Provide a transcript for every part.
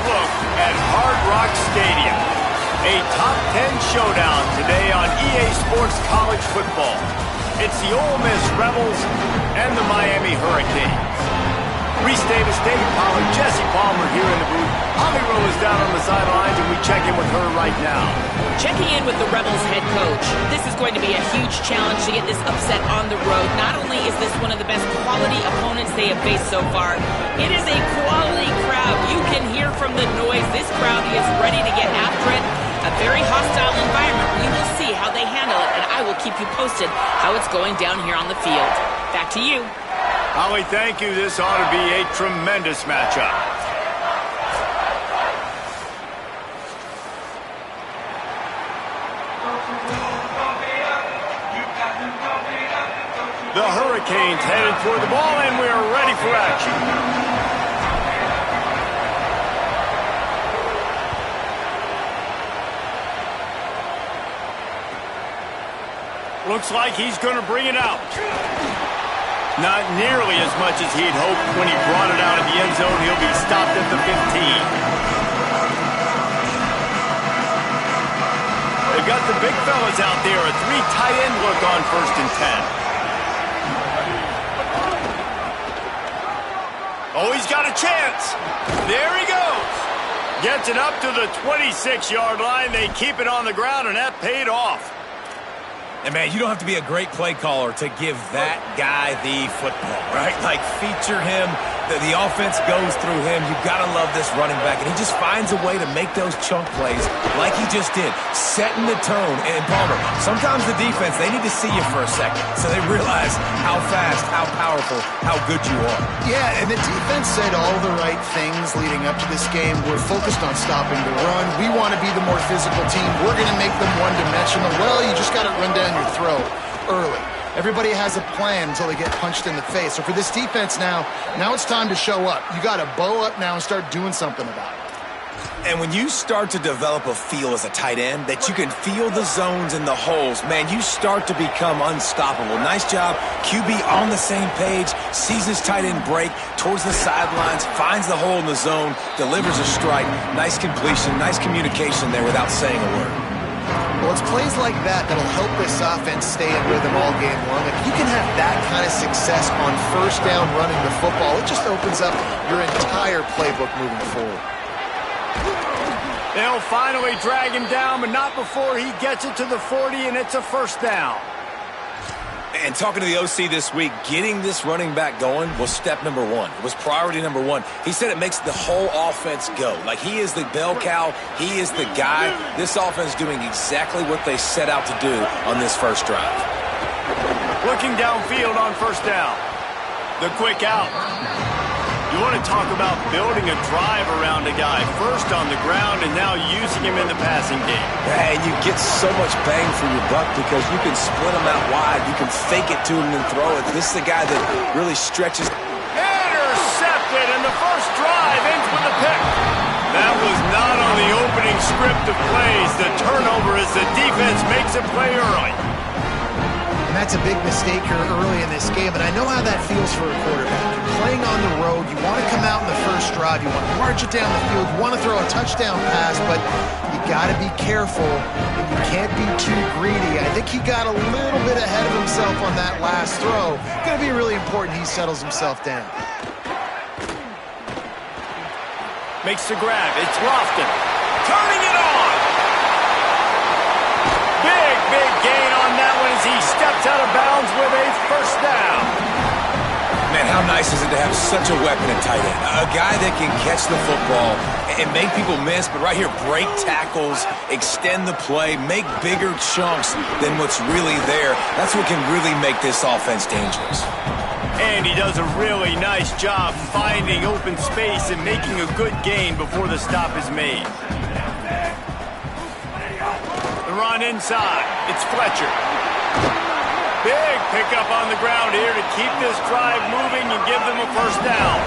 look at Hard Rock Stadium. A top 10 showdown today on EA Sports College Football. It's the Ole Miss Rebels and the Miami Hurricanes. Reese Davis, David Pollard, Jesse Palmer here in the booth. Holly Rowe is down on the sidelines, and we check in with her right now. Checking in with the Rebels head coach. This is going to be a huge challenge to get this upset on the road. Not only is this one of the best quality opponents they have faced so far, it is a quality crowd. You can hear from the noise. This crowd is ready to get after it. A very hostile environment. We will see how they handle it, and I will keep you posted how it's going down here on the field. Back to you. Holly, thank you. This ought to be a tremendous matchup. The Hurricanes headed for the ball, and we're ready for action. Looks like he's going to bring it out. Not nearly as much as he'd hoped when he brought it out of the end zone. He'll be stopped at the 15. They've got the big fellas out there. A three tight end look on 1st and 10. Oh, he's got a chance. There he goes. Gets it up to the 26-yard line. They keep it on the ground, and that paid off. And, man, you don't have to be a great play caller to give that guy the football, right? Like, feature him. The offense goes through him. You've got to love this running back. And he just finds a way to make those chunk plays like he just did, setting the tone. And, Palmer, sometimes the defense, they need to see you for a second so they realize how fast, how powerful, how good you are. Yeah, and the defense said all the right things leading up to this game. We're focused on stopping the run. We want to be the more physical team. We're going to make them one-dimensional. Well, you just got to run down your throat early. Everybody has a plan until they get punched in the face. So for this defense now it's time to show up. You got to bow up now and start doing something about it. And when you start to develop a feel as a tight end that you can feel the zones and the holes, man, you start to become unstoppable. Nice job. QB on the same page, sees his tight end break towards the sidelines, finds the hole in the zone, delivers a strike. Nice completion, nice communication there without saying a word. Well, it's plays like that that'll help this offense stay in rhythm all game long. If you can have that kind of success on 1st down running the football, it just opens up your entire playbook moving forward. They'll finally drag him down, but not before he gets it to the 40, and it's a 1st down. And talking to the OC this week, getting this running back going was step number one. It was priority number one. He said it makes the whole offense go. Like, he is the bell cow. He is the guy. This offense doing exactly what they set out to do on this first drive. Looking downfield on 1st down. The quick out. You want to talk about building a drive around a guy. First on the ground and now using him in the passing game. And you get so much bang for your buck because you can split him out wide. You can fake it to him and throw it. This is the guy that really stretches. Intercepted, and the first drive ends with a pick. That was not on the opening script of plays. The turnover as the defense makes a play early. And that's a big mistake here early in this game, and I know how that feels for a quarterback. You're playing on the road, you want to come out in the first drive, you want to march it down the field, you want to throw a touchdown pass, but you got to be careful, and you can't be too greedy. I think he got a little bit ahead of himself on that last throw. Going to be really important he settles himself down. Makes the grab. It's Lofton. Turning it on. Big gain on that one as he steps out of bounds with a 1st down. Man, how nice is it to have such a weapon at tight end? A guy that can catch the football and make people miss, but right here, break tackles, extend the play, make bigger chunks than what's really there. That's what can really make this offense dangerous. And he does a really nice job finding open space and making a good gain before the stop is made. The run inside. It's Fletcher. Big pickup on the ground here to keep this drive moving and give them a 1st down.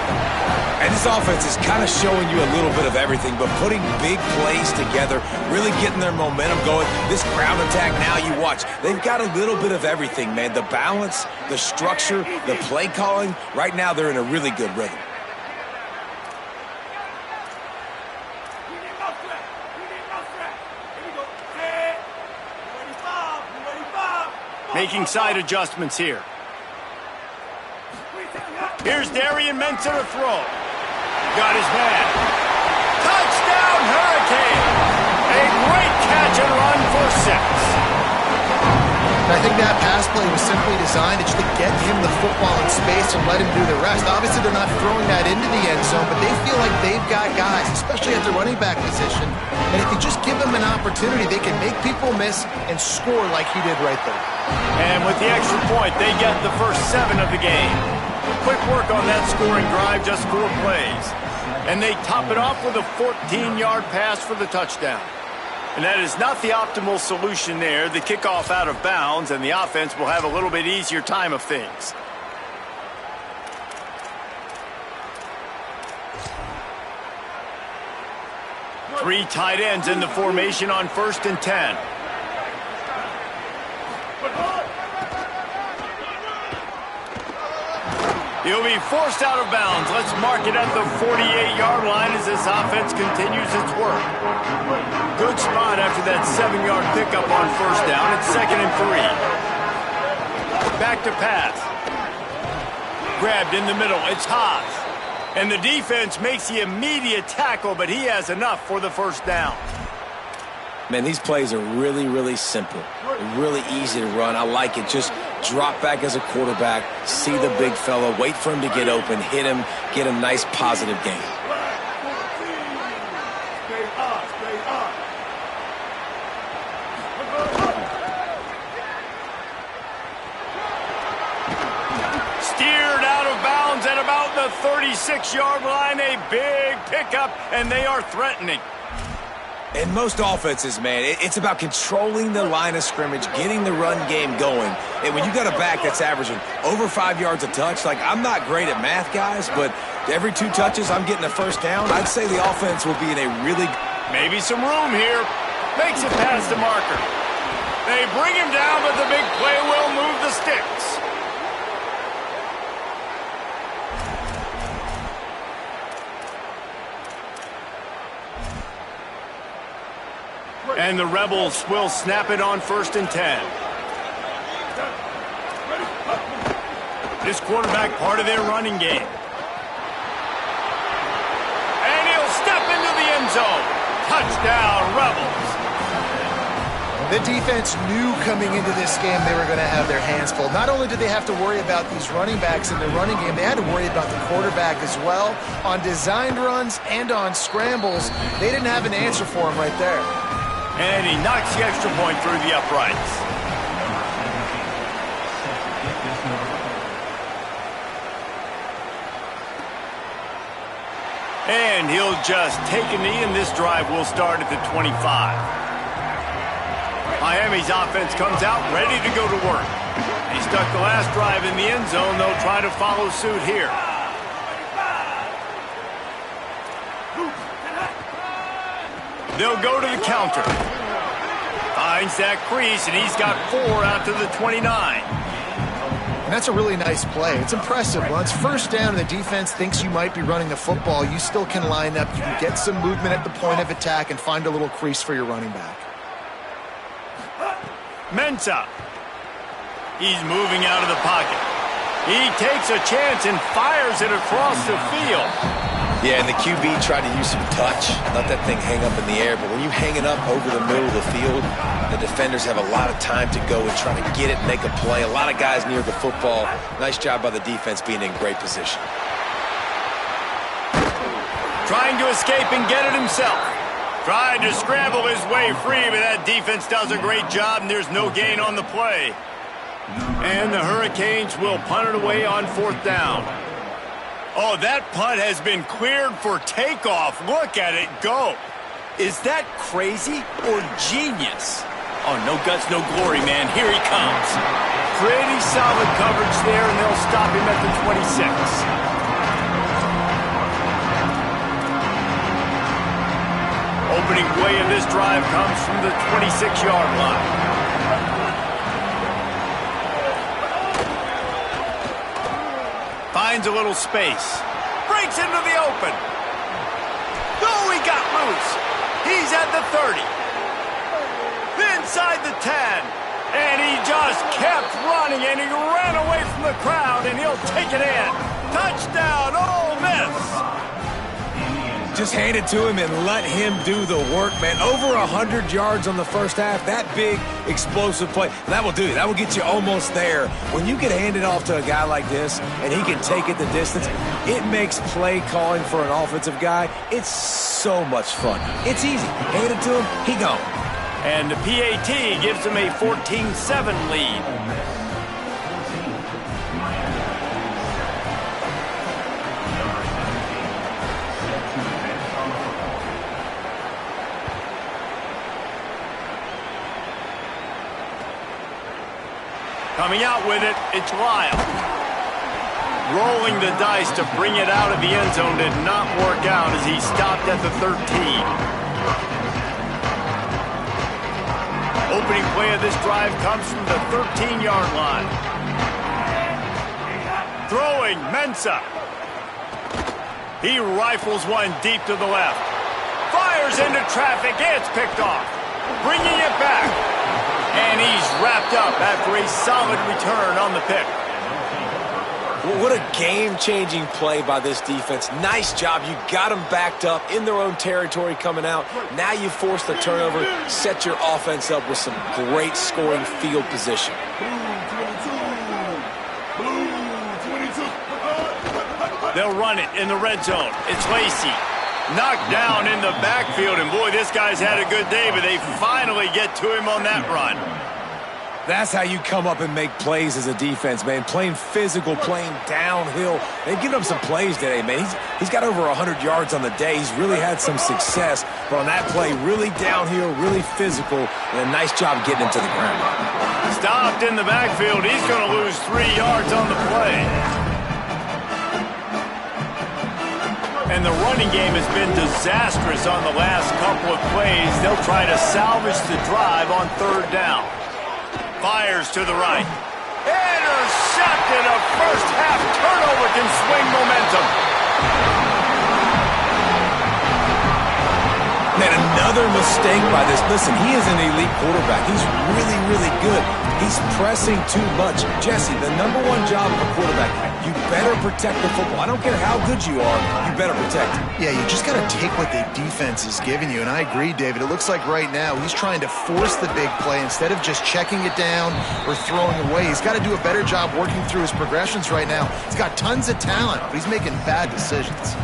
And this offense is kind of showing you a little bit of everything, but putting big plays together, really getting their momentum going. This ground attack now, you watch. They've got a little bit of everything, man. The balance, the structure, the play calling. Right now, they're in a really good rhythm. Making side adjustments here. Here's Darian Mensah to throw. Got his man. Touchdown, Hurricane! A great catch and run for 6. I think that pass play was simply designed to just get him the football in space and let him do the rest. Obviously, they're not throwing that into the end zone, but they feel like they've got guys, especially at the running back position, and if you just give them an opportunity, they can make people miss and score like he did right there. And with the extra point, they get the first 7 of the game. Quick work on that scoring drive, just 4 plays. And they top it off with a 14-yard pass for the touchdown. And that is not the optimal solution there. The kickoff out of bounds, and the offense will have a little bit easier time of things. Three tight ends in the formation on 1st and 10. He'll be forced out of bounds. Let's mark it at the 48-yard line as this offense continues its work. Good spot after that 7-yard pickup on 1st down. It's 2nd and 3. Back to pass. Grabbed in the middle. It's Haas. And the defense makes the immediate tackle, but he has enough for the 1st down. Man, these plays are really, really simple. Really easy to run. I like it. Just drop back as a quarterback, see the big fella, wait for him to get open, hit him, get a nice positive gain. Steered out of bounds at about the 36-yard line. A big pickup, and they are threatening. In most offenses, man, it's about controlling the line of scrimmage, getting the run game going. And when you got a back that's averaging over 5 yards a touch, like, I'm not great at math, guys, but every 2 touches, I'm getting a 1st down. I'd say the offense will be in a really... Maybe some room here. Makes it past the marker. They bring him down, but the big play will move the sticks. And the Rebels will snap it on 1st and 10. This quarterback part of their running game. And he'll step into the end zone. Touchdown, Rebels. The defense knew coming into this game they were going to have their hands full. Not only did they have to worry about these running backs in the running game, they had to worry about the quarterback as well. On designed runs and on scrambles, they didn't have an answer for him right there. And he knocks the extra point through the uprights. And he'll just take a knee, and this drive will start at the 25. Miami's offense comes out ready to go to work. He stuck the last drive in the end zone. They'll try to follow suit here. They'll go to the counter. Finds that crease, and he's got 4 out to the 29. And that's a really nice play. It's impressive. Once 1st down and the defense thinks you might be running the football, you still can line up. You can get some movement at the point of attack and find a little crease for your running back. Mensah. He's moving out of the pocket. He takes a chance and fires it across the field. Yeah, and the QB tried to use some touch, let that thing hang up in the air. But when you hang it up over the middle of the field, the defenders have a lot of time to go and try to get it and make a play. A lot of guys near the football. Nice job by the defense being in great position. Trying to escape and get it himself. Tried to scramble his way free, but that defense does a great job, and there's no gain on the play. And the Hurricanes will punt it away on 4th down. Oh, that punt has been cleared for takeoff. Look at it go. Is that crazy or genius? Oh, no guts, no glory, man. Here he comes. Pretty solid coverage there, and they'll stop him at the 26. Opening play of this drive comes from the 26-yard line. Finds a little space. Breaks into the open. Oh, he got loose. He's at the 30. Inside the 10. And he just kept running, and he ran away from the crowd, and he'll take it in. Touchdown, Ole Miss! Just hand it to him and let him do the work, man. Over 100 yards on the first half. That big, explosive play. That will do it. That will get you almost there. When you can hand it off to a guy like this and he can take it the distance, it makes play calling for an offensive guy, it's so much fun. It's easy. Hand it to him, he gone. And the PAT gives him a 14-7 lead. Coming out with it, it's Lyle. Rolling the dice to bring it out of the end zone did not work out as he stopped at the 13. Opening play of this drive comes from the 13-yard line. Throwing, Mensah. He rifles one deep to the left. Fires into traffic, it's picked off. Bringing it back. And he's wrapped up after a solid return on the pick. What a game-changing play by this defense. Nice job. You got them backed up in their own territory coming out. Now you force the turnover, set your offense up with some great scoring field position. They'll run it in the red zone. It's Lacy. Knocked down in the backfield, and boy, this guy's had a good day, but they finally get to him on that run. That's how you come up and make plays as a defense, man. Playing physical, playing downhill. They've given up some plays today, man. He's got over 100 yards on the day. He's really had some success, but on that play, really downhill, really physical, and a nice job getting him to the ground. Stopped in the backfield. He's going to lose 3 yards on the play. And the running game has been disastrous on the last couple of plays. They'll try to salvage the drive on third down. Fires to the right. Intercepted. A first half turnover can swing momentum. Man, another mistake by this. Listen, he is an elite quarterback. He's really, really good. He's pressing too much. Jesse, the #1 job of a quarterback, you better protect the football. I don't care how good you are, you better protect it. Yeah, you just got to take what the defense is giving you. And I agree, David. It looks like right now he's trying to force the big play instead of just checking it down or throwing away. He's got to do a better job working through his progressions right now. He's got tons of talent, but he's making bad decisions.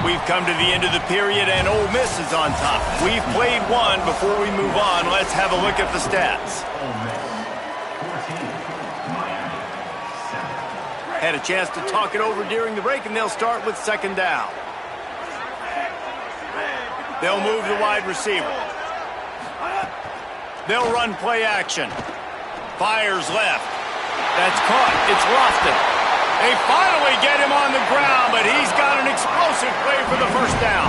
We've come to the end of the period, and Ole Miss is on top. We've played one. Before we move on, let's have a look at the stats. Had a chance to talk it over during the break, and they'll start with second down. They'll move the wide receiver. They'll run play action. Fires left. That's caught. It's Lofton. They finally get him on the ground, but he's got an explosive play for the first down.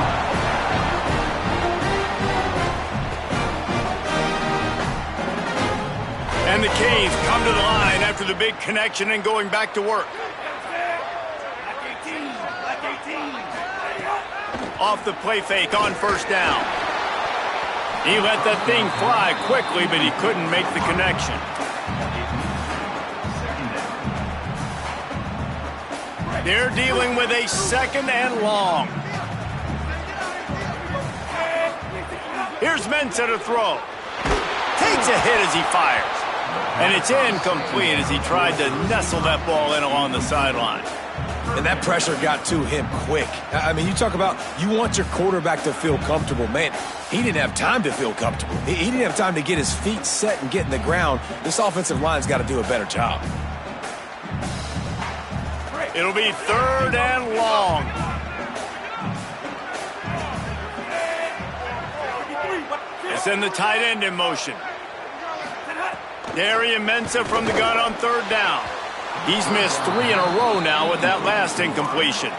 And the Canes come to the line after the big connection and going back to work. Off the play fake on first down. He let that thing fly quickly, but he couldn't make the connection. They're dealing with a second and long. Here's Mensah to throw. Takes a hit as he fires. And it's incomplete as he tried to nestle that ball in along the sideline. And that pressure got to him quick. I mean, you talk about you want your quarterback to feel comfortable. Man, he didn't have time to feel comfortable. He didn't have time to get his feet set and get in the ground. This offensive line's got to do a better job. It'll be third and long. They send the tight end in motion. Darian Mensah from the gun on third down. He's missed 3 in a row now with that last incompletion.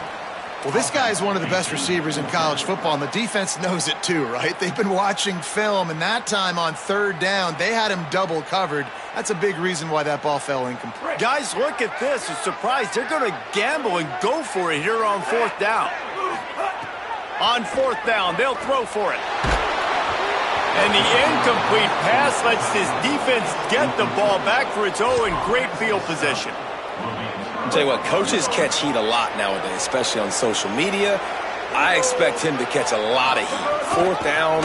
Well, this guy is one of the best receivers in college football, and the defense knows it too, right? They've been watching film, and that time on third down, they had him double covered. That's a big reason why that ball fell incomplete. Guys, look at this. A surprise. They're going to gamble and go for it here on fourth down. On 4th down, they'll throw for it. And the incomplete pass lets this defense get the ball back for its own in great field position. I'll tell you what, coaches catch heat a lot nowadays, especially on social media. I expect him to catch a lot of heat. 4th down,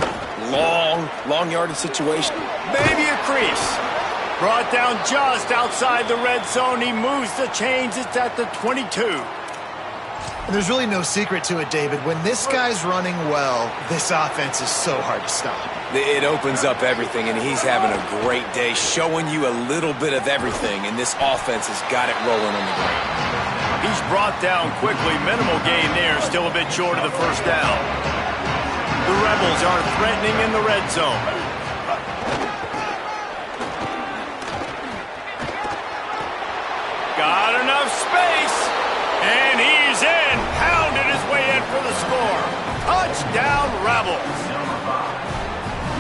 long yardage situation. Maybe a crease. Brought down just outside the red zone. He moves the chains. It's at the 22. And there's really no secret to it, David. When this guy's running well, this offense is so hard to stop. It opens up everything, and he's having a great day, showing you a little bit of everything, and this offense has got it rolling on the ground. He's brought down quickly. Minimal gain there, still a bit short of the 1st down. The Rebels are threatening in the red zone. Got enough space, and he's in. Pounded his way in for the score. Touchdown, Rebels.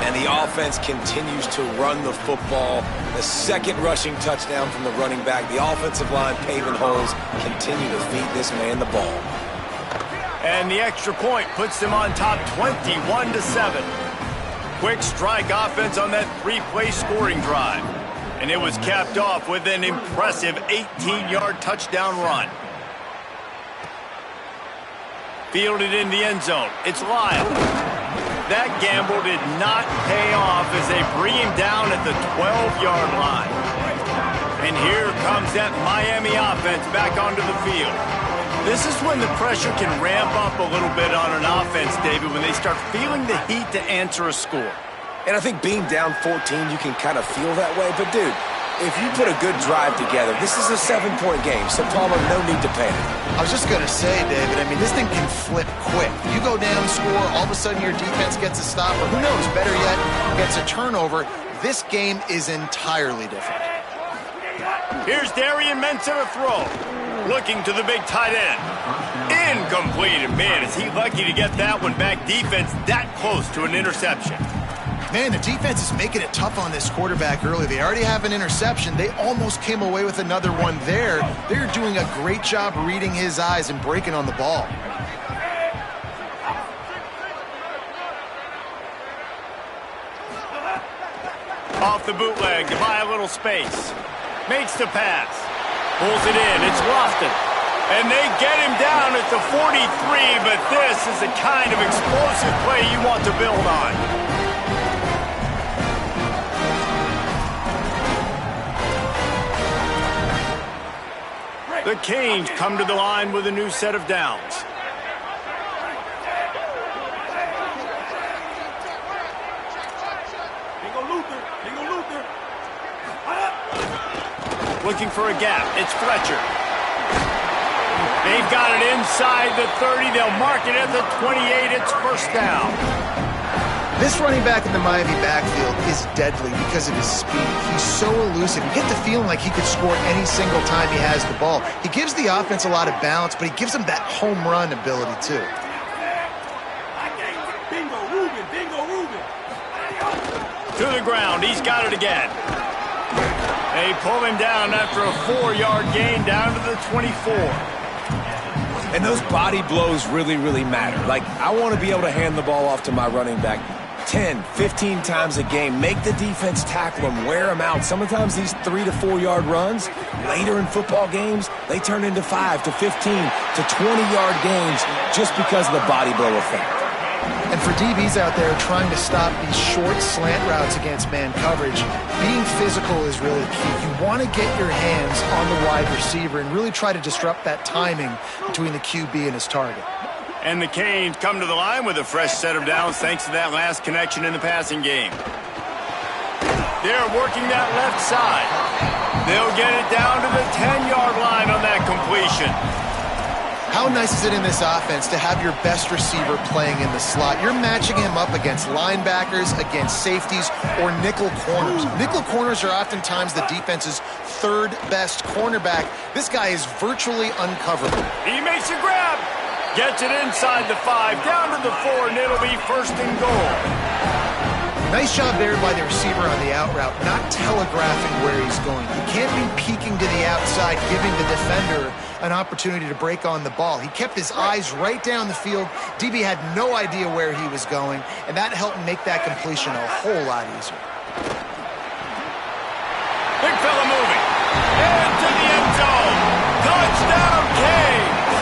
And the offense continues to run the football. The second rushing touchdown from the running back. The offensive line paving holes. Continue to feed this man the ball. And the extra point puts them on top 21-7. Quick strike offense on that 3-play scoring drive. And it was capped off with an impressive 18-yard touchdown run. Fielded in the end zone. It's Lyle. That gamble did not pay off as they bring him down at the 12-yard line. And here comes that Miami offense back onto the field. This is when the pressure can ramp up a little bit on an offense, David, when they start feeling the heat to answer a score. And I think being down 14, you can kind of feel that way. But, dude, if you put a good drive together, this is a 7-point game. So, Palmer, no need to panic. I was just going to say, David, I mean, this thing can flip quick. You go down, score, all of a sudden your defense gets a stop, or who knows, better yet, gets a turnover. This game is entirely different. Here's Darian Mensah to throw. Looking to the big tight end. Incomplete. And, man, is he lucky to get that one back. Defense that close to an interception. Man, the defense is making it tough on this quarterback early. They already have an interception. They almost came away with another one there. They're doing a great job reading his eyes and breaking on the ball. Off the bootleg to buy a little space. Makes the pass. Pulls it in. It's Lofton. And they get him down at the 43, but this is the kind of explosive play you want to build on. The Canes come to the line with a new set of downs. Looking for a gap. It's Fletcher. They've got it inside the 30. They'll mark it at the 28. It's 1st down. This running back in the Miami backfield is deadly because of his speed. He's so elusive. You get the feeling like he could score any single time he has the ball. He gives the offense a lot of balance, but he gives them that home run ability too. To the ground. He's got it again. They pull him down after a 4-yard gain down to the 24. And those body blows really, really matter. Like, I want to be able to hand the ball off to my running back 10, 15 times a game. Make the defense tackle them, wear them out. Sometimes these 3 to 4 yard runs, later in football games, they turn into 5 to 15 to 20-yard games just because of the body blow effect. And for DBs out there trying to stop these short slant routes against man coverage, being physical is really key. You want to get your hands on the wide receiver and really try to disrupt that timing between the QB and his target. And the Canes come to the line with a fresh set of downs thanks to that last connection in the passing game. They're working that left side. They'll get it down to the 10-yard line on that completion. How nice is it in this offense to have your best receiver playing in the slot? You're matching him up against linebackers, against safeties, or nickel corners. Nickel corners are oftentimes the defense's third best cornerback. This guy is virtually uncoverable. He makes a grab. Gets it inside the 5, down to the 4, and it'll be 1st and goal. Nice job there by the receiver on the out route, not telegraphing where he's going. He can't be peeking to the outside, giving the defender an opportunity to break on the ball. He kept his eyes right down the field. DB had no idea where he was going, and that helped make that completion a whole lot easier. Big fella moving. Into the end zone. Touchdown, Canes.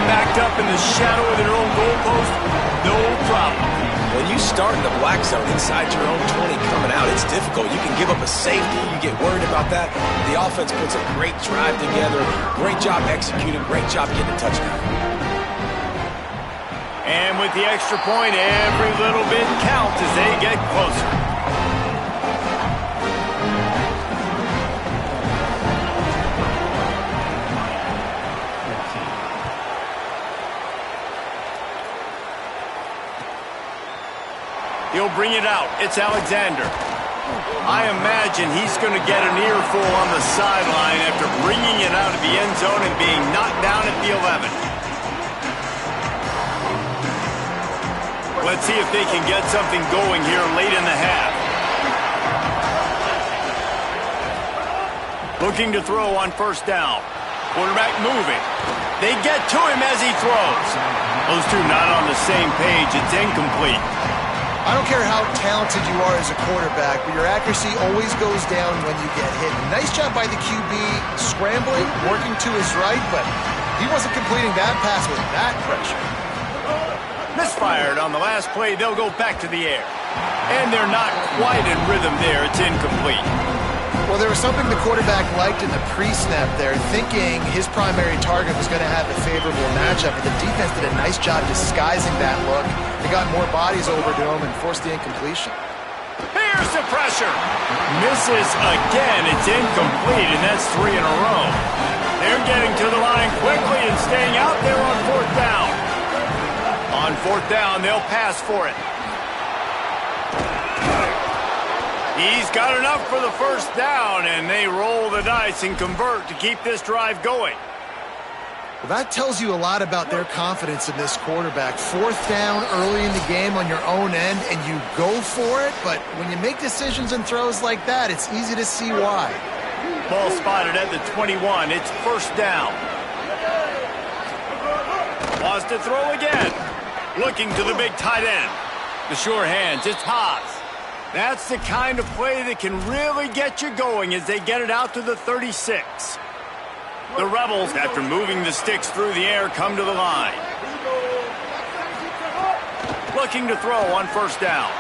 Backed up in the shadow of their own goalpost, no problem. When you start in the black zone inside your own 20 coming out, it's difficult. You can give up a safety. You get worried about that. The offense puts a great drive together. Great job executing. Great job getting a touchdown. And with the extra point, every little bit counts as they get closer. He'll bring it out. It's Alexander. I imagine he's going to get an earful on the sideline after bringing it out of the end zone and being knocked down at the 11. Let's see if they can get something going here late in the half. Looking to throw on first down. Quarterback moving. They get to him as he throws. Those two not on the same page. It's incomplete. I don't care how talented you are as a quarterback, but your accuracy always goes down when you get hit. Nice job by the QB scrambling, working to his right, but he wasn't completing that pass with that pressure. Misfired on the last play. They'll go back to the air. And they're not quite in rhythm there. It's incomplete. Well, there was something the quarterback liked in the pre-snap there, thinking his primary target was going to have a favorable matchup, but the defense did a nice job disguising that look. They got more bodies over to him and forced the incompletion. Here's the pressure. Misses again. It's incomplete, and that's 3 in a row. They're getting to the line quickly and staying out there on fourth down. On fourth down, they'll pass for it. He's got enough for the first down, and they roll the dice and convert to keep this drive going. Well, that tells you a lot about their confidence in this quarterback. Fourth down early in the game on your own end, and you go for it, but when you make decisions and throws like that, it's easy to see why. Ball spotted at the 21. It's first down. Wants to throw again. Looking to the big tight end. The sure hands, it's Haas. That's the kind of play that can really get you going as they get it out to the 36. The Rebels, after moving the sticks through the air, come to the line. Looking to throw on first down.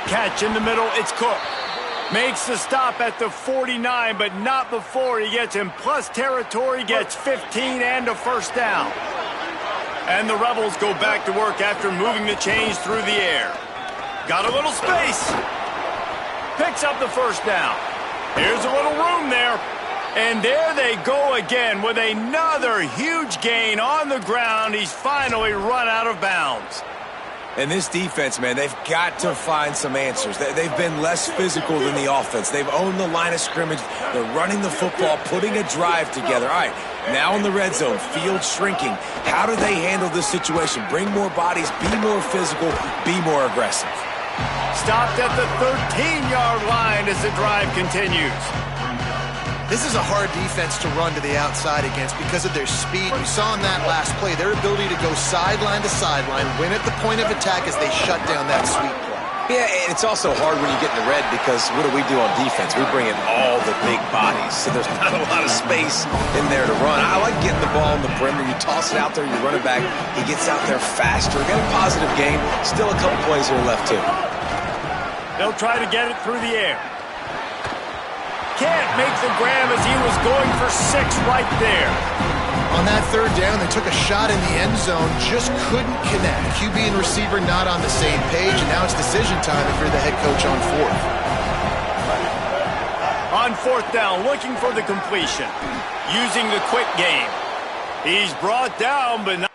Catch in the middle, it's Cook. Makes the stop at the 49, but not before he gets in plus territory, gets 15 and a first down. And the Rebels go back to work after moving the chains through the air. Got a little space. Picks up the first down. Here's a little room there. And there they go again with another huge gain on the ground. He's finally run out of bounds. And this defense, man, they've got to find some answers. They've been less physical than the offense. They've owned the line of scrimmage. They're running the football, putting a drive together. All right, now in the red zone, field shrinking. How do they handle this situation? Bring more bodies, be more physical, be more aggressive. Stopped at the 13-yard line as the drive continues. This is a hard defense to run to the outside against because of their speed. You saw in that last play their ability to go sideline to sideline, win at the point of attack as they shut down that sweep play. Yeah, and it's also hard when you get in the red because what do on defense? We bring in all the big bodies, so there's not a lot of space in there to run. I like getting the ball on the perimeter. You toss it out there, you run it back. He gets out there faster. Got a positive game. Still a couple plays here left, too. They'll try to get it through the air. Can't make the grab as he was going for 6 right there. On that third down, they took a shot in the end zone, just couldn't connect. QB and receiver not on the same page, and now it's decision time if you're the head coach on fourth. On fourth down, looking for the completion. Using the quick game. He's brought down, but not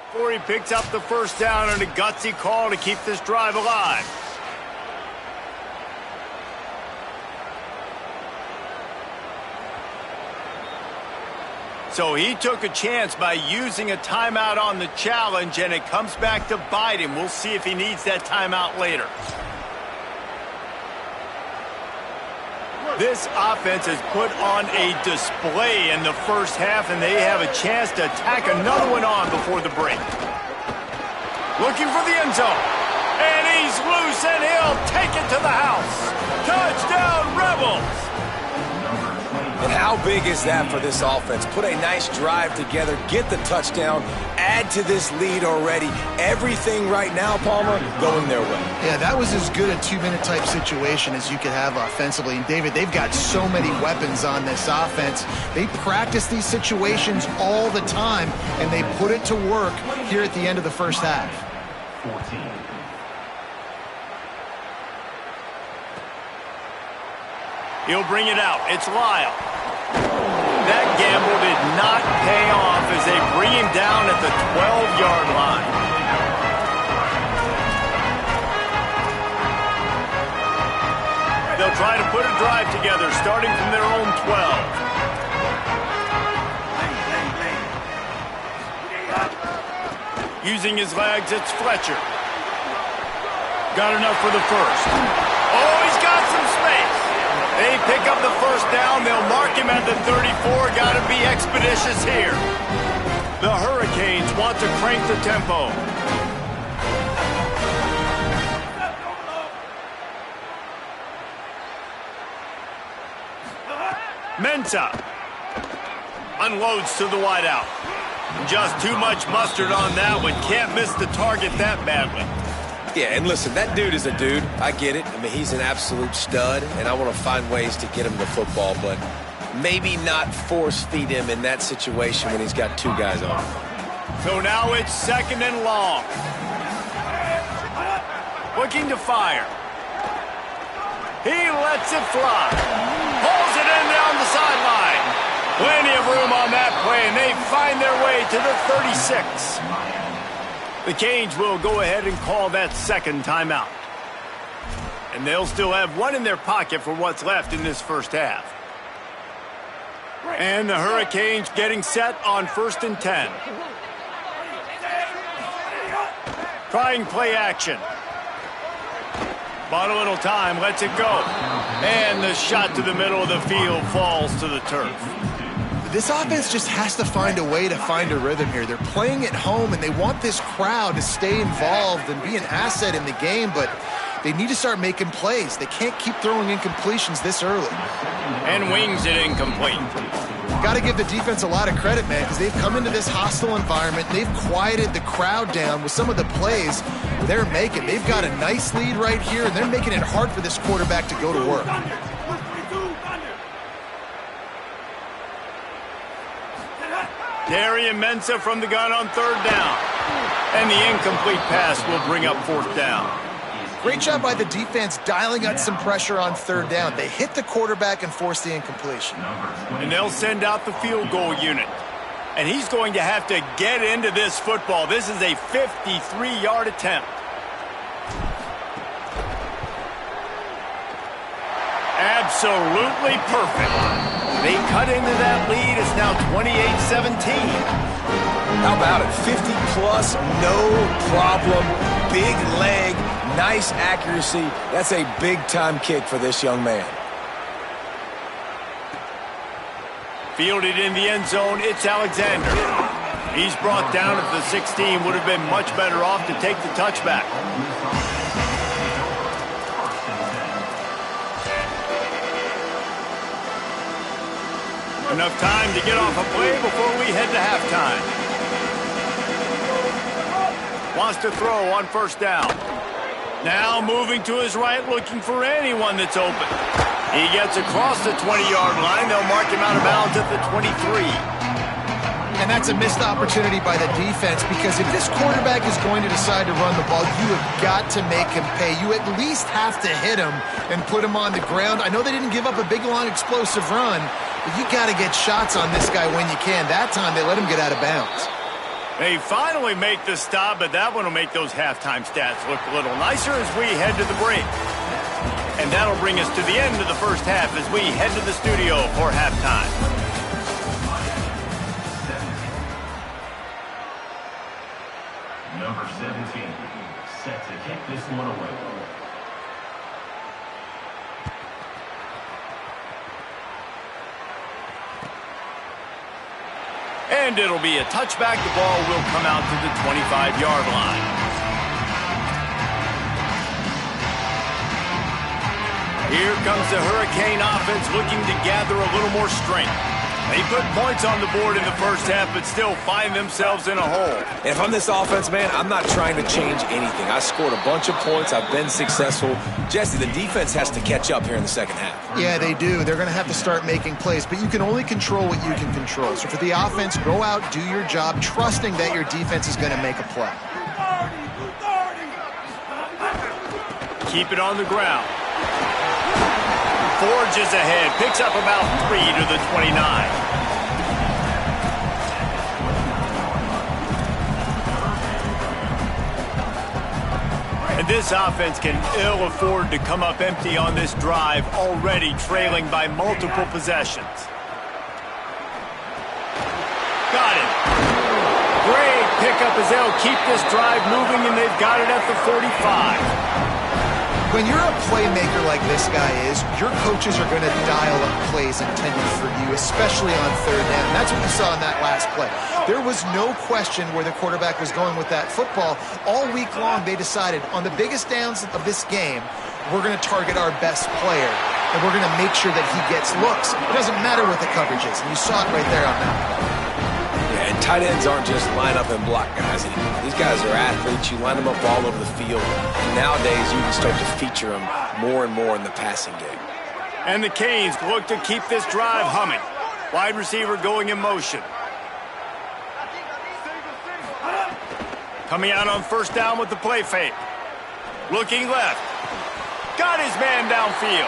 before he picks up the first down and a gutsy call to keep this drive alive. So he took a chance by using a timeout on the challenge, and it comes back to bite him. We'll see if he needs that timeout later. This offense has put on a display in the first half, and they have a chance to tack another one on before the break. Looking for the end zone. And he's loose, and he'll take it to the house. Touchdown, Rebels! And how big is that for this offense? Put a nice drive together, get the touchdown, add to this lead already. Everything right now, Palmer, going their way. Yeah, that was as good a two-minute type situation as you could have offensively. And, David, they've got so many weapons on this offense. They practice these situations all the time, and they put it to work here at the end of the first half. 14. He'll bring it out. It's Lyle. That gamble did not pay off as they bring him down at the 12-yard line. They'll try to put a drive together, starting from their own 12. Using his legs, it's Fletcher. Got enough for the first. Oh, he's got some space. They pick up the first down. They'll mark him at the 34. Got to be expeditious here. The Hurricanes want to crank the tempo. Mensah unloads to the wideout. Just too much mustard on that one. Can't miss the target that badly. Yeah, and listen, that dude is a dude. I get it. I mean, he's an absolute stud, and I want to find ways to get him the football, but maybe not force feed him in that situation when he's got two guys on him. So now it's second and long. Looking to fire. He lets it fly. Pulls it in down the sideline. Plenty of room on that play, and they find their way to the 36. The Canes will go ahead and call that second timeout. And they'll still have one in their pocket for what's left in this first half. And the Hurricanes getting set on 1st and 10. Trying play action. Bought a little time, lets it go. And the shot to the middle of the field falls to the turf. This offense just has to find a way to find a rhythm here. They're playing at home, and they want this crowd to stay involved and be an asset in the game, but they need to start making plays. They can't keep throwing incompletions this early. And wings it incomplete. Got to give the defense a lot of credit, man, because they've come into this hostile environment. They've quieted the crowd down with some of the plays they're making. They've got a nice lead right here, and they're making it hard for this quarterback to go to work. Darian Mensah from the gun on 3rd down. And the incomplete pass will bring up 4th down. Great job by the defense dialing out some pressure on 3rd down. They hit the quarterback and forced the incompletion. And they'll send out the field goal unit. And he's going to have to get into this football. This is a 53-yard attempt. Absolutely perfect. They cut into that lead. It's now 28-17. How about it? 50-plus, no problem. Big leg, nice accuracy. That's a big-time kick for this young man. Fielded in the end zone, it's Alexander. He's brought down at the 16. Would have been much better off to take the touchback. Enough time to get off a play before we head to halftime. Wants to throw on 1st down. Now moving to his right, looking for anyone that's open. He gets across the 20-yard line. They'll mark him out of bounds at the 23. And that's a missed opportunity by the defense, because if this quarterback is going to decide to run the ball, you have got to make him pay. You at least have to hit him and put him on the ground. I know they didn't give up a big, long, explosive run, but you got to get shots on this guy when you can. That time they let him get out of bounds. They finally make the stop, but that one will make those halftime stats look a little nicer as we head to the break. And that'll bring us to the end of the first half as we head to the studio for halftime. Number 17, set to kick this one away. And it'll be a touchback. The ball will come out to the 25-yard line. Here comes the Hurricane offense looking to gather a little more strength. They put points on the board in the first half, but still find themselves in a hole. And if I'm this offense, man, I'm not trying to change anything. I scored a bunch of points. I've been successful. Jesse, the defense has to catch up here in the second half. Yeah, they do. They're going to have to start making plays, but you can only control what you can control. So for the offense, go out, do your job, trusting that your defense is going to make a play. Keep it on the ground. Forges ahead, picks up about 3 to the 29. And this offense can ill afford to come up empty on this drive, already trailing by multiple possessions. Got it. Great pickup as they'll keep this drive moving, and they've got it at the 45. When you're a playmaker like this guy is, your coaches are going to dial up plays intended for you, especially on third down. And that's what you saw in that last play. There was no question where the quarterback was going with that football. All week long, they decided on the biggest downs of this game, we're going to target our best player, and we're going to make sure that he gets looks. It doesn't matter what the coverage is, and you saw it right there on that play. Yeah, and tight ends aren't just line up and block guys anymore. These guys are athletes. You line them up all over the field. And nowadays, you can start to feature them more and more in the passing game. And the Canes look to keep this drive humming. Wide receiver going in motion. Coming out on first down with the play fake. Looking left. Got his man downfield.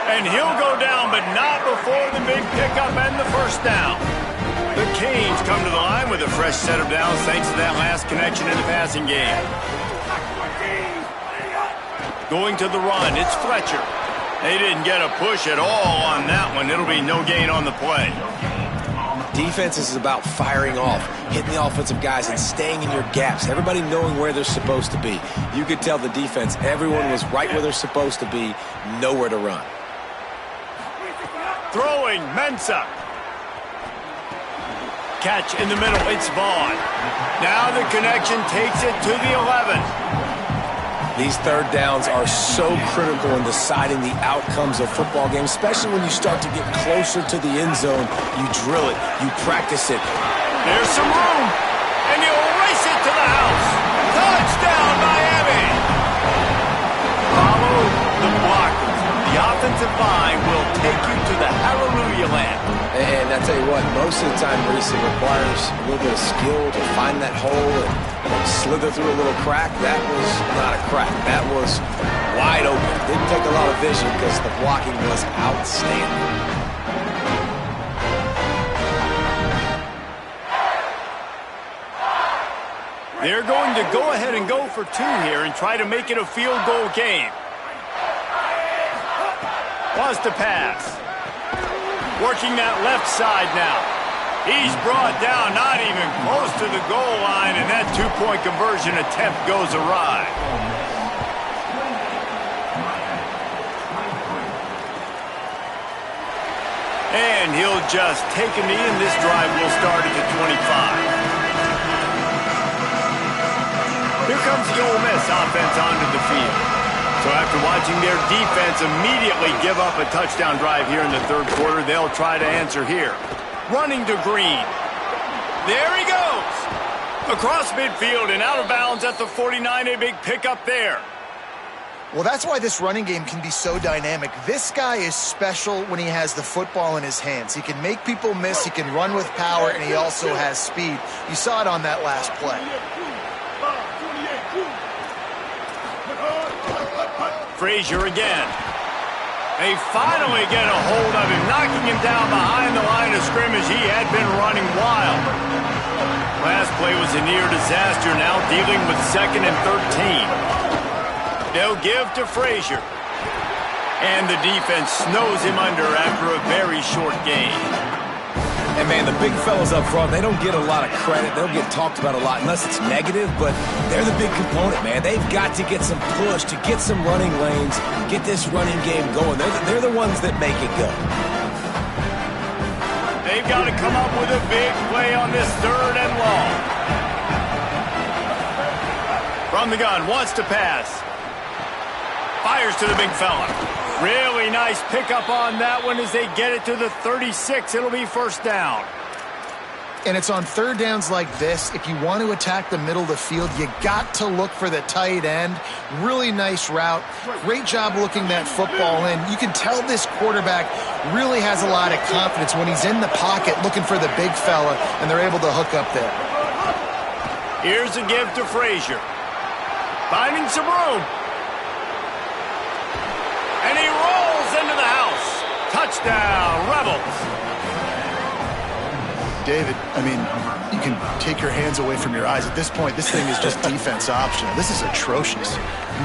And he'll go down, but not before the big pickup and the first down. The Canes come to the line with a fresh set of downs thanks to that last connection in the passing game. Going to the run, it's Fletcher. They didn't get a push at all on that one. It'll be no gain on the play. Defense is about firing off, hitting the offensive guys and staying in your gaps. Everybody knowing where they're supposed to be. You could tell the defense, everyone was right where they're supposed to be, nowhere to run. Throwing, Mensah. Catch in the middle, it's Vaughn. Now the connection takes it to the 11. These third downs are so critical in deciding the outcomes of football games, especially when you start to get closer to the end zone. You drill it, you practice it. There's some room, and you'll race it to the house. Touchdown, Miami! Follow the blockers. The offensive line will take you to the hallelujah land. And I tell you what, most of the time, Reese, it requires a little bit of skill to find that hole and slither through a little crack. That was not a crack. That was wide open. Didn't take a lot of vision because the blocking was outstanding. They're going to go ahead and go for 2 here and try to make it a field goal game. Wants to pass. Working that left side now. He's brought down, not even close to the goal line, and that 2-point conversion attempt goes awry. And he'll just take a knee, and this drive will start at the 25. Here comes the Ole Miss offense onto the field. So after watching their defense immediately give up a touchdown drive here in the third quarter, they'll try to answer here. Running to Green. There he goes. Across midfield and out of bounds at the 49, a big pickup there. Well, that's why this running game can be so dynamic. This guy is special when he has the football in his hands. He can make people miss, he can run with power, and he also has speed. You saw it on that last play. Frazier again. They finally get a hold of him, knocking him down behind the line of scrimmage. He had been running wild. Last play was a near disaster, now dealing with 2nd and 13. They'll give to Frazier. And the defense snows him under after a very short game. And, man, the big fellas up front, they don't get a lot of credit. They don't get talked about a lot unless it's negative, but they're the big component, man. They've got to get some push, to get some running lanes, get this running game going. They're the ones that make it go. They've They've got to come up with a big play on this 3rd and long. From the gun, wants to pass. Fires to the big fella. Really nice pickup on that one as they get it to the 36. It'll be 1st down. And it's on 3rd downs like this. If you want to attack the middle of the field, you got to look for the tight end. Really nice route. Great job looking that football in. You can tell this quarterback really has a lot of confidence when he's in the pocket looking for the big fella, and they're able to hook up there. Here's a give to Frazier. Finding some room. And he rolls into the house. Touchdown, Rebels. David, I mean, you can take your hands away from your eyes. At this point, this thing is just defense optional. This is atrocious.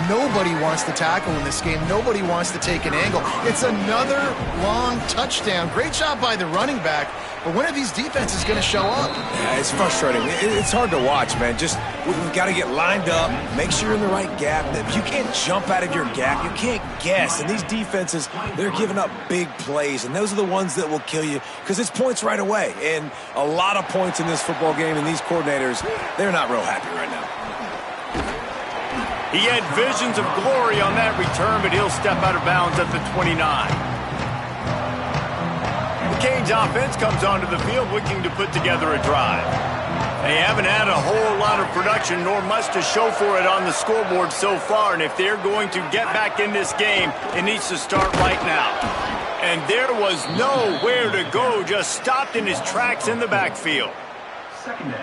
Nobody wants to tackle in this game. Nobody wants to take an angle. It's another long touchdown. Great job by the running back. But when are these defenses going to show up? Yeah, it's frustrating. It's hard to watch, man. Just, we've got to get lined up, make sure you're in the right gap. You can't jump out of your gap. You can't guess. And these defenses, they're giving up big plays, and those are the ones that will kill you because it's points right away. And a lot of points in this football game, and these coordinators, they're not real happy right now. He had visions of glory on that return, but he'll step out of bounds at the 29. Canes offense comes onto the field looking to put together a drive. They haven't had a whole lot of production nor much to show for it on the scoreboard so far, and if they're going to get back in this game, it needs to start right now. And there was nowhere to go, just stopped in his tracks in the backfield.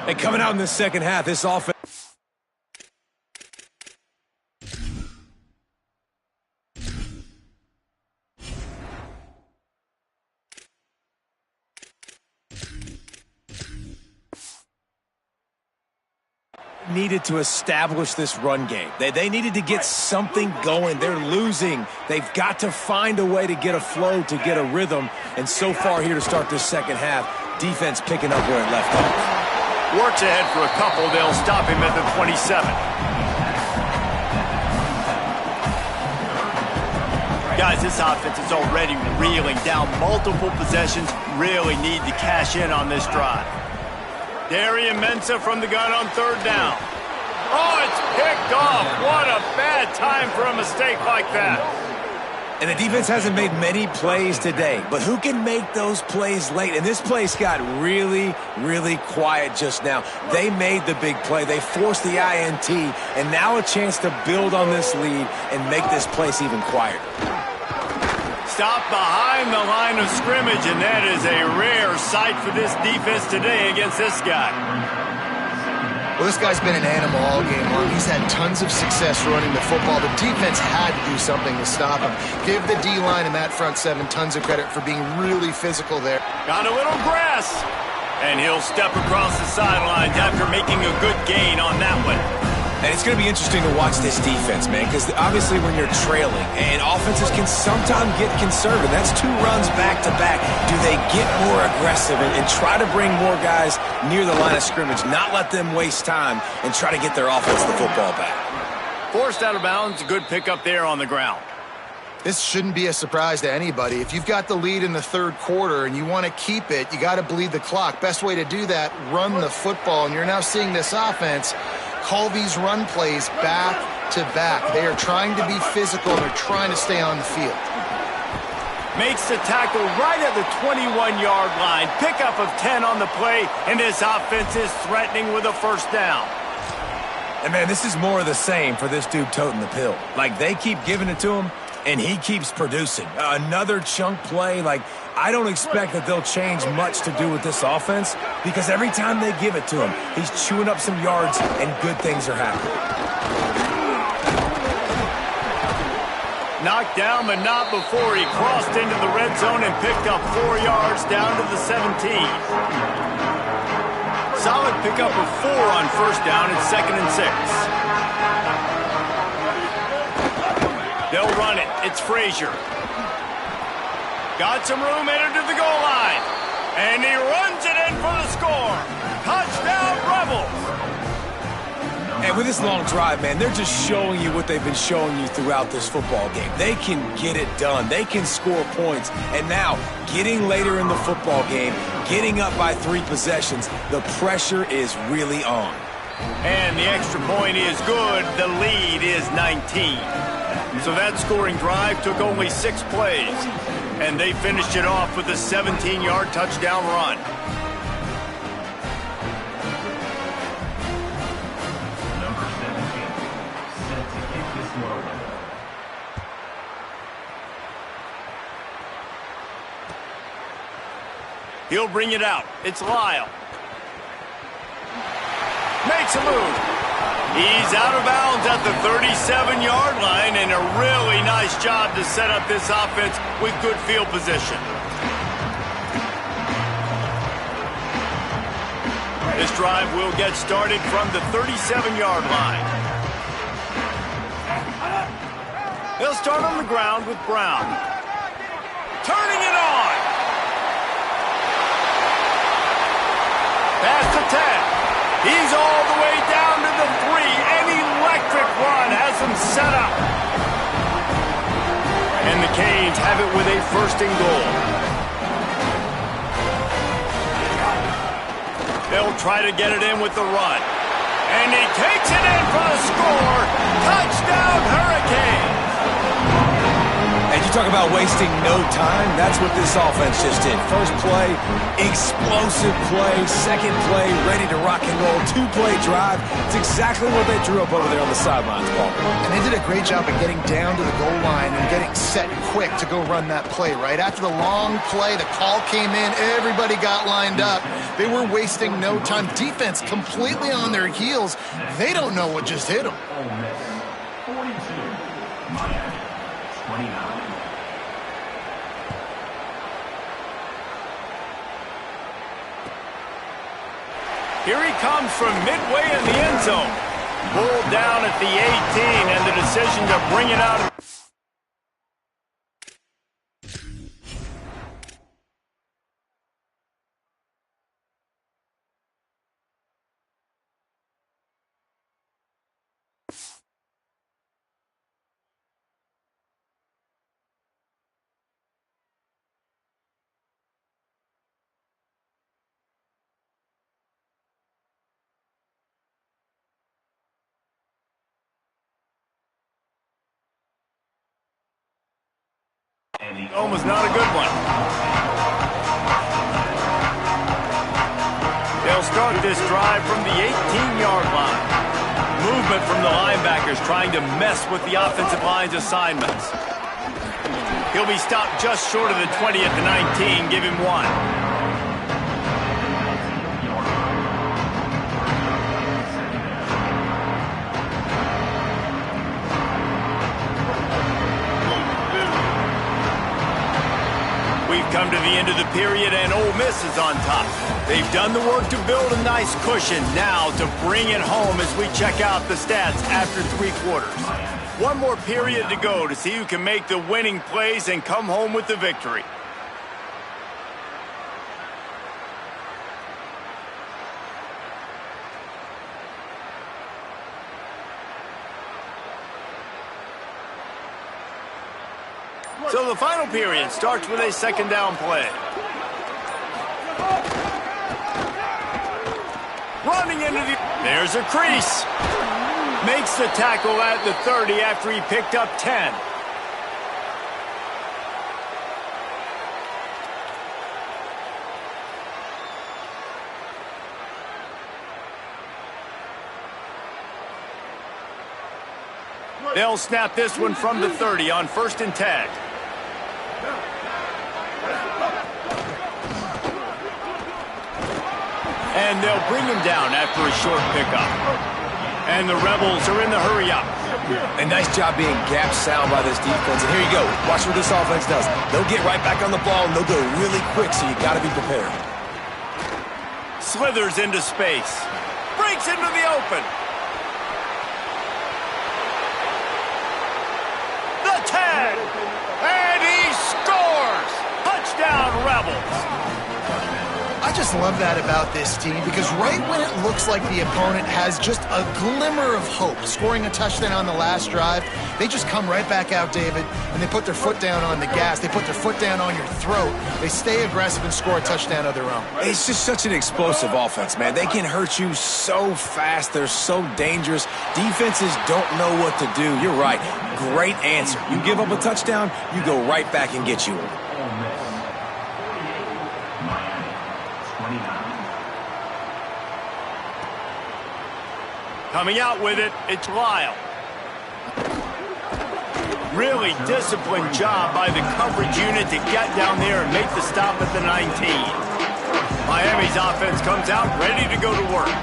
And coming out in the second half, this offense needed to establish this run game. They needed to get something going. They're losing. They've got to find a way to get a flow, to get a rhythm. And so far here to start this second half, defense picking up where it left off. Works ahead for a couple. They'll stop him at the 27. Guys, this offense is already reeling down multiple possessions. Really need to cash in on this drive. Darian Mensah from the gun on 3rd down. Oh, it's picked off. What a bad time for a mistake like that. And the defense hasn't made many plays today, but who can make those plays late? And this place got really, really quiet just now. They made the big play. They forced the INT, and now a chance to build on this lead and make this place even quieter. Stopped behind the line of scrimmage, and that is a rare sight for this defense today against this guy. Well, this guy's been an animal all game long. He's had tons of success running the football. The defense had to do something to stop him. Give the D-line and that front seven tons of credit for being really physical there. Got a little grass, and he'll step across the sidelines after making a good gain on that one. And it's going to be interesting to watch this defense, man, because obviously when you're trailing, and offenses can sometimes get conservative. That's 2 runs back-to-back. Do they get more aggressive and try to bring more guys near the line of scrimmage, not let them waste time, and try to get their offense the football back? Forced out of bounds, a good pickup there on the ground. This shouldn't be a surprise to anybody. If you've got the lead in the 3rd quarter and you want to keep it, you got to bleed the clock. Best way to do that, run the football. And you're now seeing this offense call these run plays back to back. They are trying to be physical. They're trying to stay on the field. Makes the tackle right at the 21-yard line. Pickup of 10 on the play, and this offense is threatening with a 1st down. And, man, this is more of the same for this dude toting the pill. Like, they keep giving it to him, and he keeps producing. Another chunk play. Like, I don't expect that they'll change much to do with this offense because every time they give it to him, he's chewing up some yards, and good things are happening. Knocked down, but not before he crossed into the red zone and picked up 4 yards down to the 17. Solid pickup of 4 on 1st down and 2nd and 6. They'll run it. It's Frazier. Got some room headed to the goal line. And he runs it in for the score. Touchdown, Rebels. And with this long drive, man, they're just showing you what they've been showing you throughout this football game. They can get it done. They can score points. And now, getting later in the football game, getting up by 3 possessions, the pressure is really on. And the extra point is good. The lead is 19. So that scoring drive took only 6 plays. And they finished it off with a 17-yard touchdown run. Number 17, set to kick this one away. He'll bring it out. It's Lyle. Makes a move. He's out of bounds at the 37-yard line, and a really nice job to set up this offense with good field position. This drive will get started from the 37-yard line. They'll start on the ground with Brown. Turning it on. Pass to 10. He's all the way down to the 3. An electric run has him set up. And the Canes have it with a 1st and goal. They'll try to get it in with the run. And he takes it in for the score. Touchdown, Hurricanes. And you talk about wasting no time, that's what this offense just did. First play, explosive play. Second play, ready to rock and roll. 2-play drive. It's exactly what they drew up over there on the sidelines, Paul. And they did a great job of getting down to the goal line and getting set quick to go run that play, right? After the long play, the call came in, everybody got lined up. They were wasting no time. Defense completely on their heels. They don't know what just hit them. Ole Miss, 42, Miami, 29. Here he comes from midway in the end zone. Pulled down at the 18, and the decision to bring it out. Almost not a good one. They'll start this drive from the 18-yard line. Movement from the linebackers trying to mess with the offensive line's assignments. He'll be stopped just short of the 20 at the 19. Give him 1. We've come to the end of the period, and Ole Miss is on top. They've done the work to build a nice cushion. Now to bring it home as we check out the stats after 3 quarters. One more period to go to see who can make the winning plays and come home with the victory. So the final period starts with a 2nd down play. Running into the... There's a crease. Makes the tackle at the 30 after he picked up 10. They'll snap this one from the 30 on 1st and 10. And they'll bring him down after a short pickup. And the Rebels are in the hurry-up. A nice job being gap sound by this defense. And here you go. Watch what this offense does. They'll get right back on the ball, and they'll go really quick, so you got to be prepared. Slithers into space. Breaks into the open. The 10. And he scores. Touchdown, Rebels. I just love that about this team because right when it looks like the opponent has just a glimmer of hope, scoring a touchdown on the last drive, they just come right back out, David, and they put their foot down on the gas. They put their foot down on your throat. They stay aggressive and score a touchdown of their own. It's just such an explosive offense, man. They can hurt you so fast. They're so dangerous. Defenses don't know what to do. You're right. Great answer. You give up a touchdown, you go right back and get you one. Coming out with it, it's Lyle. Really disciplined job by the coverage unit to get down there and make the stop at the 19. Miami's offense comes out ready to go to work.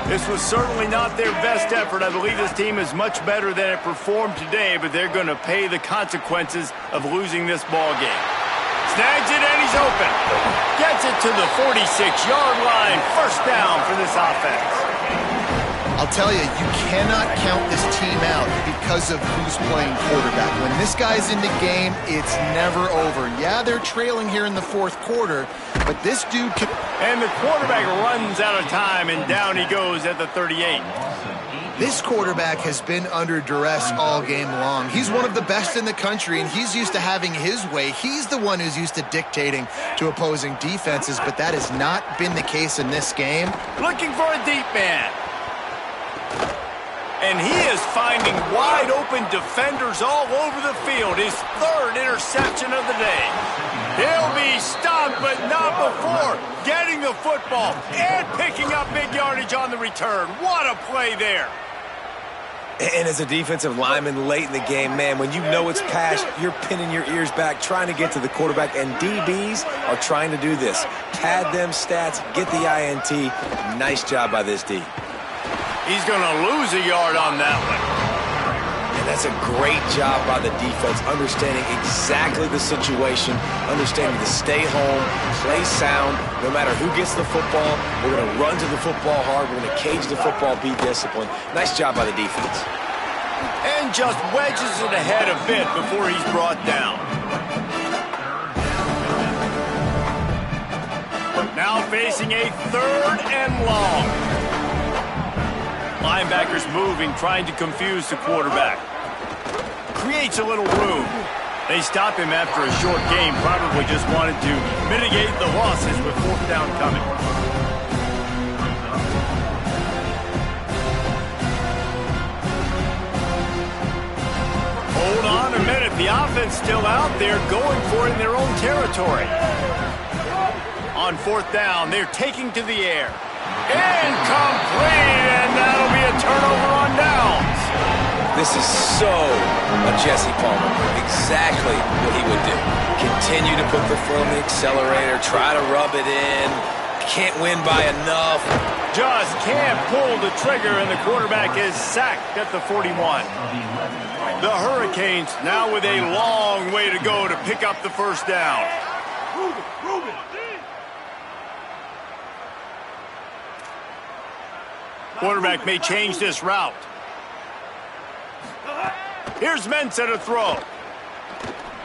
This was certainly not their best effort. I believe this team is much better than it performed today, but they're going to pay the consequences of losing this ball game. Snags it and he's open. Gets it to the 46-yard line. First down for this offense. I'll tell you, you cannot count this team out because of who's playing quarterback. When this guy's in the game, it's never over. Yeah, they're trailing here in the fourth quarter, but this dude can... And the quarterback runs out of time, and down he goes at the 38. This quarterback has been under duress all game long. He's one of the best in the country, and he's used to having his way. He's the one who's used to dictating to opposing defenses, but that has not been the case in this game. Looking for a deep man. And he is finding wide-open defenders all over the field. His third interception of the day. He'll be stopped, but not before getting the football and picking up big yardage on the return. What a play there. And as a defensive lineman late in the game, man, when you know it's pass, you're pinning your ears back, trying to get to the quarterback, and DBs are trying to do this. Pad them stats, get the INT. Nice job by this D. He's going to lose a yard on that one. And that's a great job by the defense, understanding exactly the situation, understanding to stay home, play sound. No matter who gets the football, we're going to run to the football hard. We're going to cage the football, be disciplined. Nice job by the defense. And just wedges it ahead a bit before he's brought down. Now facing a third and long. Linebackers moving, trying to confuse the quarterback. Creates a little room. They stop him after a short game, probably just wanted to mitigate the losses with fourth down coming. Hold on a minute. The offense still out there going for it in their own territory. On fourth down, they're taking to the air. Incomplete, and that'll be a turnover on downs. This is so a Jesse Palmer. Exactly what he would do. Continue to put the foot on the accelerator, try to rub it in. Can't win by enough. Just can't pull the trigger, and the quarterback is sacked at the 41. The Hurricanes now with a long way to go to pick up the first down. Quarterback may change this route. Here's Mensah to throw.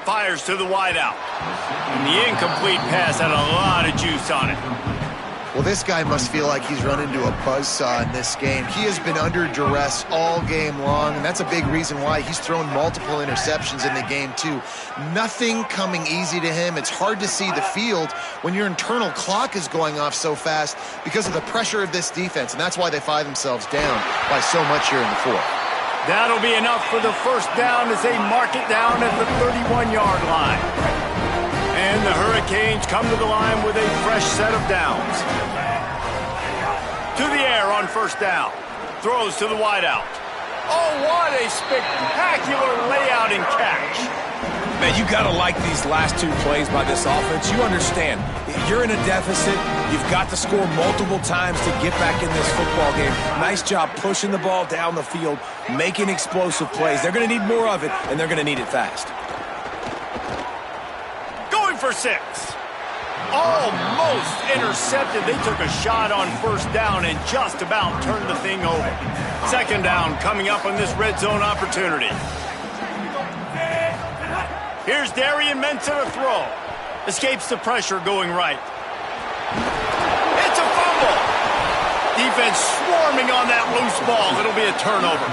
Fires to the wideout. And the incomplete pass had a lot of juice on it. Well, this guy must feel like he's run into a buzzsaw in this game. He has been under duress all game long, and that's a big reason why he's thrown multiple interceptions in the game, too. Nothing coming easy to him. It's hard to see the field when your internal clock is going off so fast because of the pressure of this defense, and that's why they find themselves down by so much here in the fourth. That'll be enough for the first down as they mark it down at the 31-yard line. And the Hurricanes come to the line with a fresh set of downs. To the air on first down. Throws to the wideout. Oh, what a spectacular layout and catch. Man, you got to like these last two plays by this offense. You understand, you're in a deficit. You've got to score multiple times to get back in this football game. Nice job pushing the ball down the field, making explosive plays. They're going to need more of it, and they're going to need it fast. Going for 6. Almost intercepted. They took a shot on first down and just about turned the thing over. Second down coming up on this red zone opportunity. Here's Darian Mensah to throw. Escapes the pressure going right. It's a fumble. Defense swarming on that loose ball. It'll be a turnover.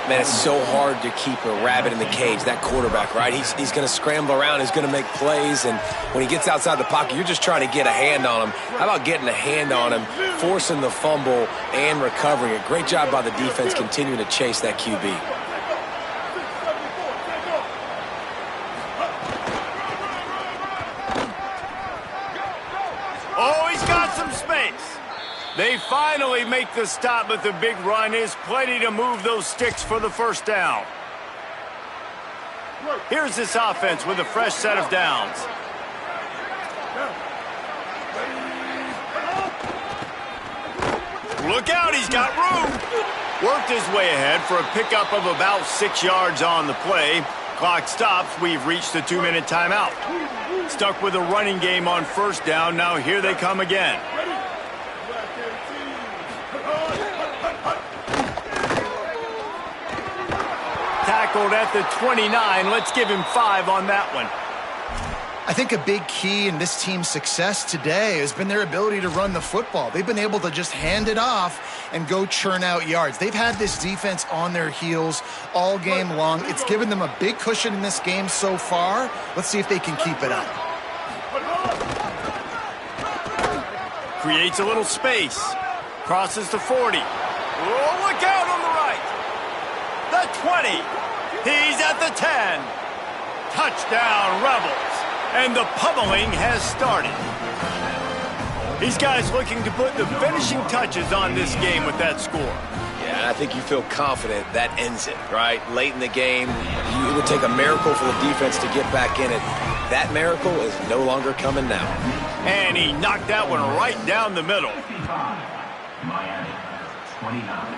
Man, it's so hard to keep a rabbit in the cage, that quarterback, right? He's going to scramble around. He's going to make plays. And when he gets outside the pocket, you're just trying to get a hand on him. How about getting a hand on him, forcing the fumble, and recovering it? Great job by the defense continuing to chase that QB. Oh, he's got some space. They finally make the stop, but the big run is plenty to move those sticks for the first down. Here's this offense with a fresh set of downs. Look out, he's got room. Worked his way ahead for a pickup of about 6 yards on the play. Clock stops. We've reached the 2-minute timeout. Stuck with a running game on first down. Now here they come again. Tackled at the 29. Let's give him 5 on that one. I think a big key in this team's success today has been their ability to run the football. They've been able to just hand it off and go churn out yards. They've had this defense on their heels all game long. It's given them a big cushion in this game so far. Let's see if they can keep it up. Creates a little space. Crosses the 40. Oh, look out on the right. The 20. He's at the 10. Touchdown, Rebels. And the pummeling has started. These guys looking to put the finishing touches on this game with that score. Yeah, I think you feel confident that ends it, right? Late in the game, it would take a miracle for the defense to get back in it. That miracle is no longer coming now. And he knocked that one right down the middle. Miami, 29.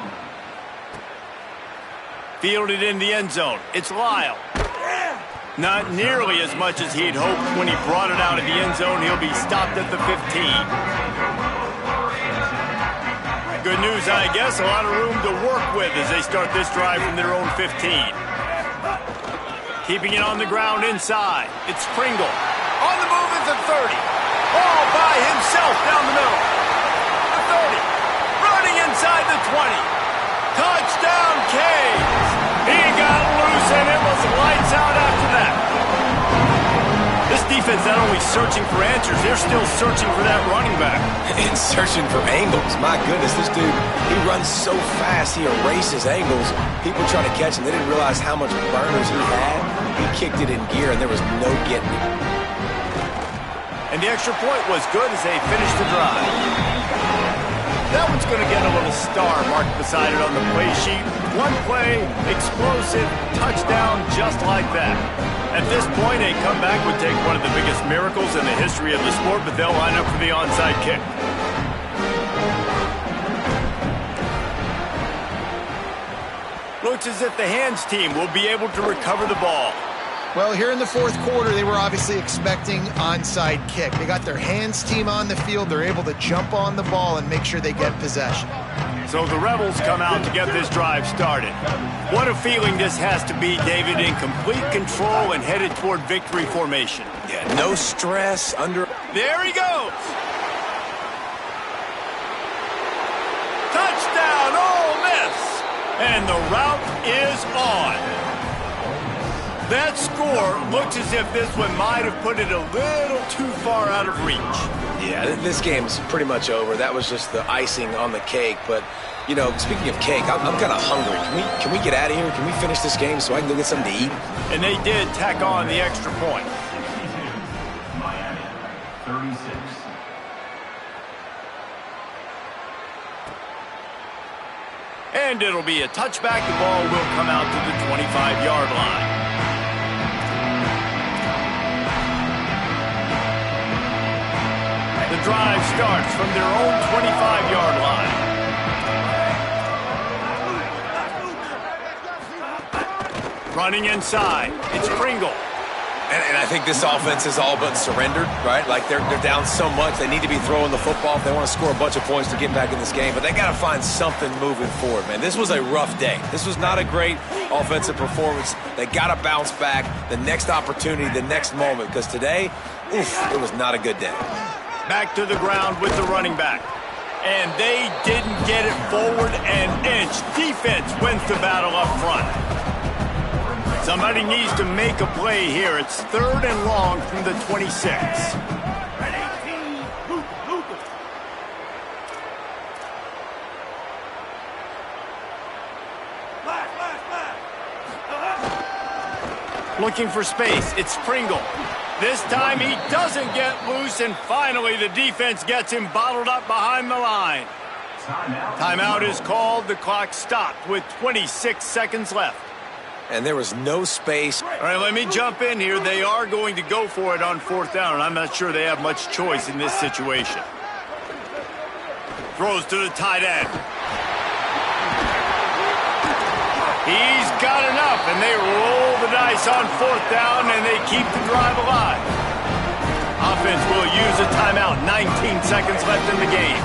Fielded in the end zone. It's Lyle. Not nearly as much as he'd hoped when he brought it out of the end zone. He'll be stopped at the 15. Good news, I guess. A lot of room to work with as they start this drive from their own 15. Keeping it on the ground inside. It's Pringle. On the move at the 30. All by himself down the middle. The 30. Running inside the 20. Touchdown, Canes. He got loose, and it was lights out after that. This defense not only searching for answers, they're still searching for that running back. And searching for angles. My goodness, this dude, he runs so fast, he erases angles. People try to catch him. They didn't realize how much burners he had. He kicked it in gear, and there was no getting it. And the extra point was good as they finished the drive. That one's going to get a little star marked beside it on the play sheet. One play, explosive, touchdown, just like that. At this point, a comeback would take one of the biggest miracles in the history of the sport, but they'll line up for the onside kick. Looks as if the hands team will be able to recover the ball. Well, here in the fourth quarter, they were obviously expecting onside kick. They got their hands team on the field. They're able to jump on the ball and make sure they get possession. So the Rebels come out to get this drive started. What a feeling this has to be, David, in complete control and headed toward victory formation. Yeah, no stress under... There he goes! Touchdown, Ole Miss! And the route is on. That score looks as if this one might have put it a little too far out of reach. Yeah, this game's pretty much over. That was just the icing on the cake. But, you know, speaking of cake, I'm kind of hungry. Can we get out of here? Can we finish this game so I can go get something to eat? And they did tack on the extra point. Miami, 36. And it'll be a touchback. The ball will come out to the 25-yard line. The drive starts from their own 25-yard line. Running inside, it's Pringle. And I think this offense is all but surrendered, right? Like they're down so much, they need to be throwing the football if they want to score a bunch of points to get back in this game. But they got to find something moving forward, man. This was a rough day. This was not a great offensive performance. They got to bounce back the next opportunity, the next moment, because today, oof, it was not a good day. Back to the ground with the running back. And they didn't get it forward an inch. Defense wins the battle up front. Somebody needs to make a play here. It's 3rd and long from the 26. Looking for space. It's Pringle. This time he doesn't get loose, and finally the defense gets him bottled up behind the line. Timeout is called. The clock stopped with 26 seconds left. And there was no space. All right, let me jump in here. They are going to go for it on 4th down, and I'm not sure they have much choice in this situation. Throws to the tight end. He's got enough, and they roll the dice on 4th down, and they keep the drive alive. Offense will use a timeout. 19 seconds left in the game.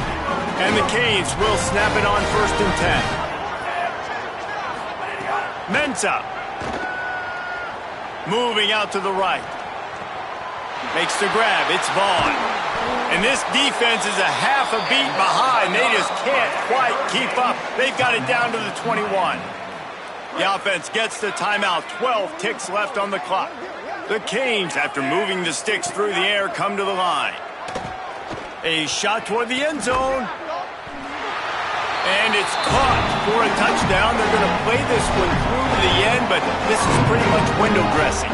And the Canes will snap it on 1st and 10. Mensah. Moving out to the right. Makes the grab. It's Vaughn. And this defense is a half a beat behind. They just can't quite keep up. They've got it down to the 21. The offense gets the timeout. 12 ticks left on the clock. The Canes, after moving the sticks through the air, come to the line. A shot toward the end zone. And it's caught for a touchdown. They're going to play this one through to the end, but this is pretty much window dressing.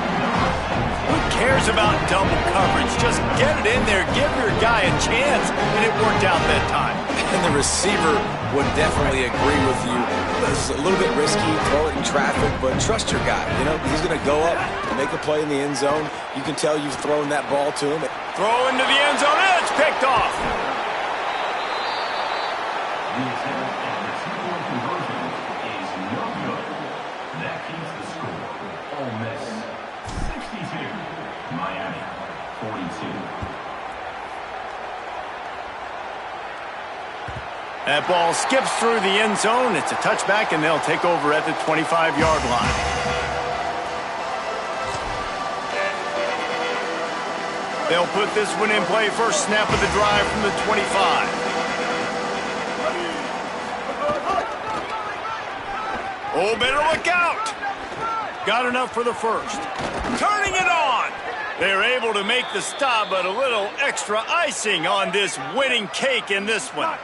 Who cares about double coverage? Just get it in there, give your guy a chance, and it worked out that time. And the receiver would definitely agree with you. This is a little bit risky, throw it in traffic, but trust your guy. You know, he's going to go up and make a play in the end zone. You can tell you've thrown that ball to him. Throw into the end zone, and it's picked off. The attempt at the two-point conversion is no good. That keeps the score. Ole Miss 62, Miami 42. That ball skips through the end zone. It's a touchback, and they'll take over at the 25-yard line. They'll put this one in play. First snap of the drive from the 25. Oh, better look out. Got enough for the first. Turning it on. They're able to make the stop, but a little extra icing on this winning cake in this one.